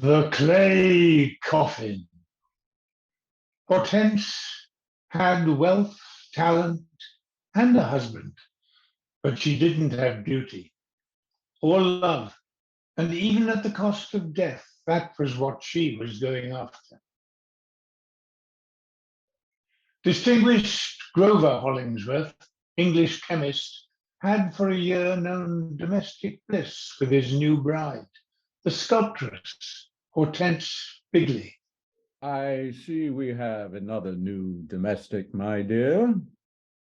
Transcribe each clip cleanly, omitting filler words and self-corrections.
The clay coffin. Hortense had wealth, talent, and a husband, but she didn't have beauty or love, and even at the cost of death, that was what she was going after. Distinguished Grover Hollingsworth, English chemist, had for a year known domestic bliss with his new bride, the sculptress, Hortense Bigley. I see we have another new domestic, my dear.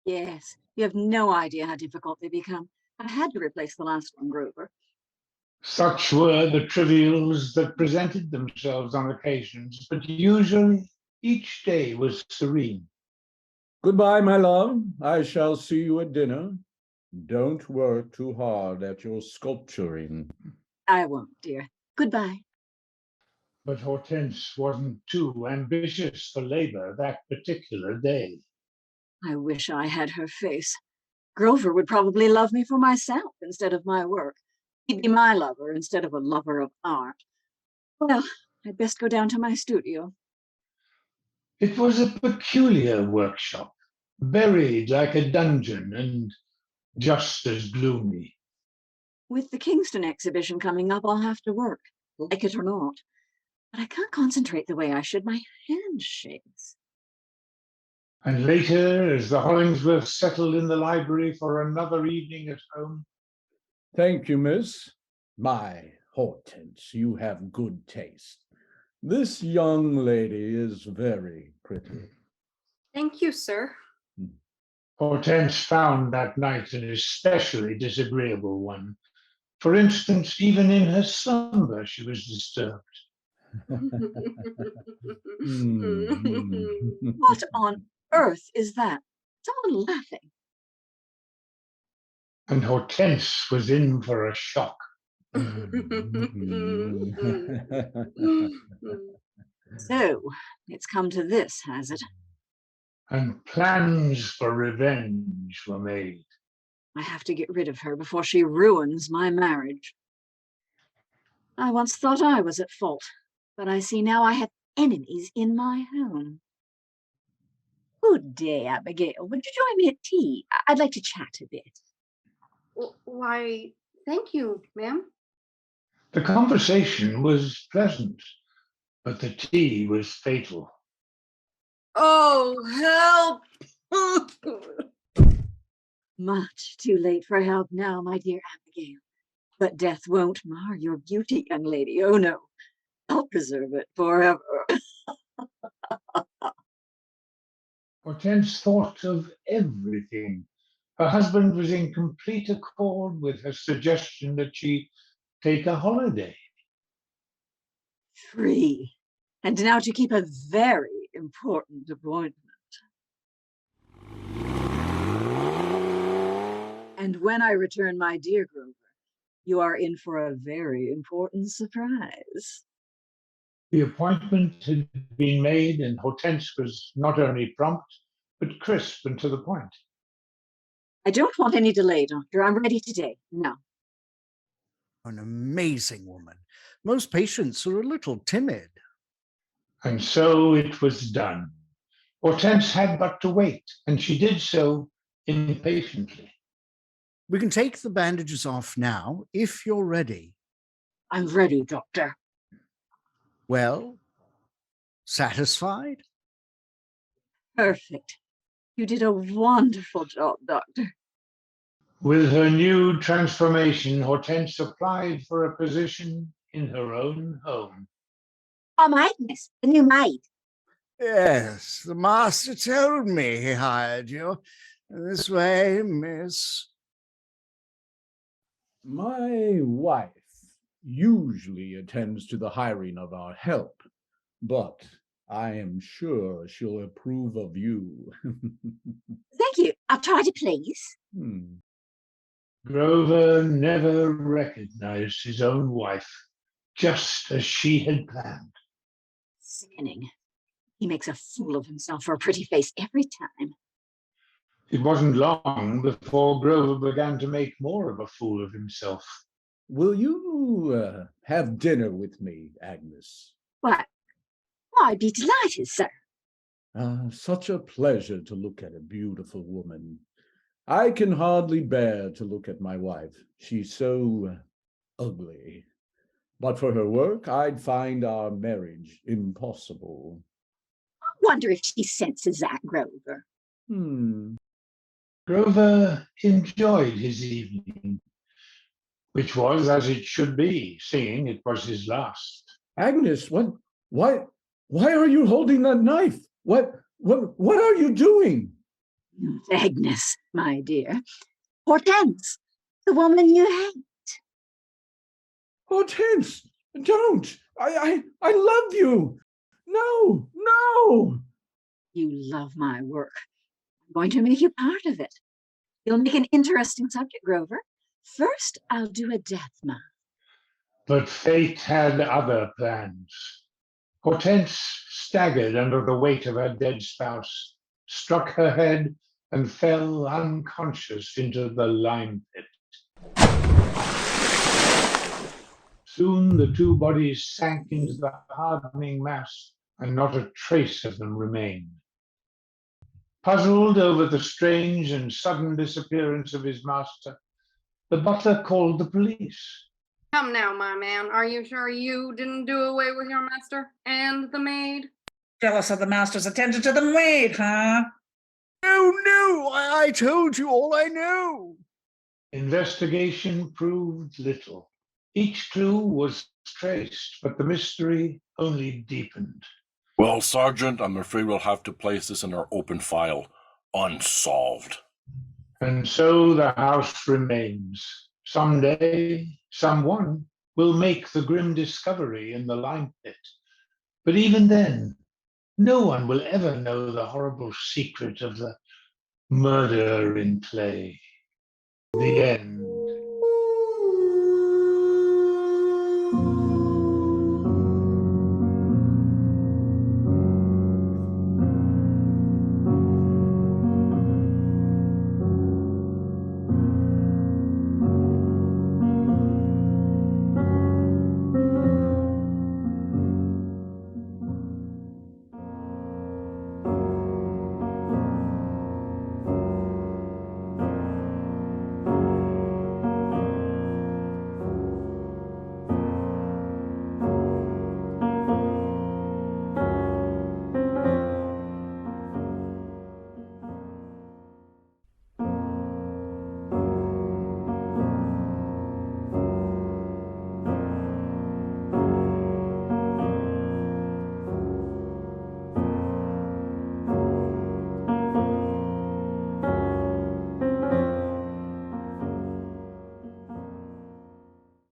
Yes, you have no idea how difficult they become. I had to replace the last one, Grover. Such were the trivials that presented themselves on occasions, but usually each day was serene. Goodbye, my love. I shall see you at dinner. Don't work too hard at your sculpturing. I won't, dear. Goodbye. But Hortense wasn't too ambitious for labor that particular day. I wish I had her face. Grover would probably love me for myself instead of my work. He'd be my lover instead of a lover of art. Well, I'd best go down to my studio. It was a peculiar workshop, buried like a dungeon and just as gloomy. With the Kingston exhibition coming up, I'll have to work, like it or not. But I can't concentrate the way I should. My hand shakes. And later, as the Hollingsworths settled in the library for another evening at home. Thank you, miss. My Hortense, you have good taste. This young lady is very pretty. Thank you, sir. Hortense found that night an especially disagreeable one. For instance, even in her slumber, she was disturbed. What on earth is that? Someone laughing. And Hortense was in for a shock. So, it's come to this, has it? And plans for revenge were made. I have to get rid of her before she ruins my marriage. I once thought I was at fault, but I see now I have enemies in my home. Good day, Abigale. Would you join me at tea? I'd like to chat a bit. Why, thank you, ma'am. The conversation was pleasant, but the tea was fatal. Oh, help! Much too late for help now, my dear Abigale. But death won't mar your beauty, young lady. Oh, no. I'll preserve it forever. Hortense thought of everything. Her husband was in complete accord with her suggestion that she take a holiday. Free. And now to keep a very important appointment. And when I return, my dear Grover, you are in for a very important surprise. The appointment had been made, and Hortense was not only prompt, but crisp and to the point. I don't want any delay, Doctor. I'm ready today. No. An amazing woman. Most patients are a little timid. And so it was done. Hortense had but to wait, and she did so impatiently. We can take the bandages off now, if you're ready. I'm ready, Doctor. Well, satisfied? Perfect. You did a wonderful job, Doctor. With her new transformation, Hortense applied for a position in her own home. I'm Agnes, the new maid. Yes, the master told me he hired you. This way, miss. My wife usually attends to the hiring of our help, but I am sure she'll approve of you. Thank you. I'll try to please. Grover never recognized his own wife, just as she had planned. Sickening. He makes a fool of himself for a pretty face every time. It wasn't long before Grover began to make more of a fool of himself. will you have dinner with me, Agnes? Why, I'd be delighted, sir. Such a pleasure to look at a beautiful woman. I can hardly bear to look at my wife. She's so ugly. But for her work, I'd find our marriage impossible. I wonder if she senses that, Grover. Grover enjoyed his evening, which was as it should be, seeing it was his last. Agnes, why are you holding that knife? What are you doing? Agnes, my dear. Hortense, the woman you hate. Hortense, don't! I love you! No! You love my work. I'm going to make you part of it. You'll make an interesting subject, Grover. First, I'll do a death mask. But fate had other plans. Hortense staggered under the weight of her dead spouse, struck her head, and fell unconscious into the lime pit. Soon the two bodies sank into the hardening mass, and not a trace of them remained. Puzzled over the strange and sudden disappearance of his master, the butler called the police. Come now, my man. Are you sure you didn't do away with your master and the maid? Jealous of the master's attention to the maid, huh? No, I told you all I know. Investigation proved little. Each clue was traced, but the mystery only deepened. Well, Sargent, I'm afraid we'll have to place this in our open file, unsolved. And so the house remains. Someday, someone will make the grim discovery in the lime pit. But even then, no one will ever know the horrible secret of the murder in play. The end.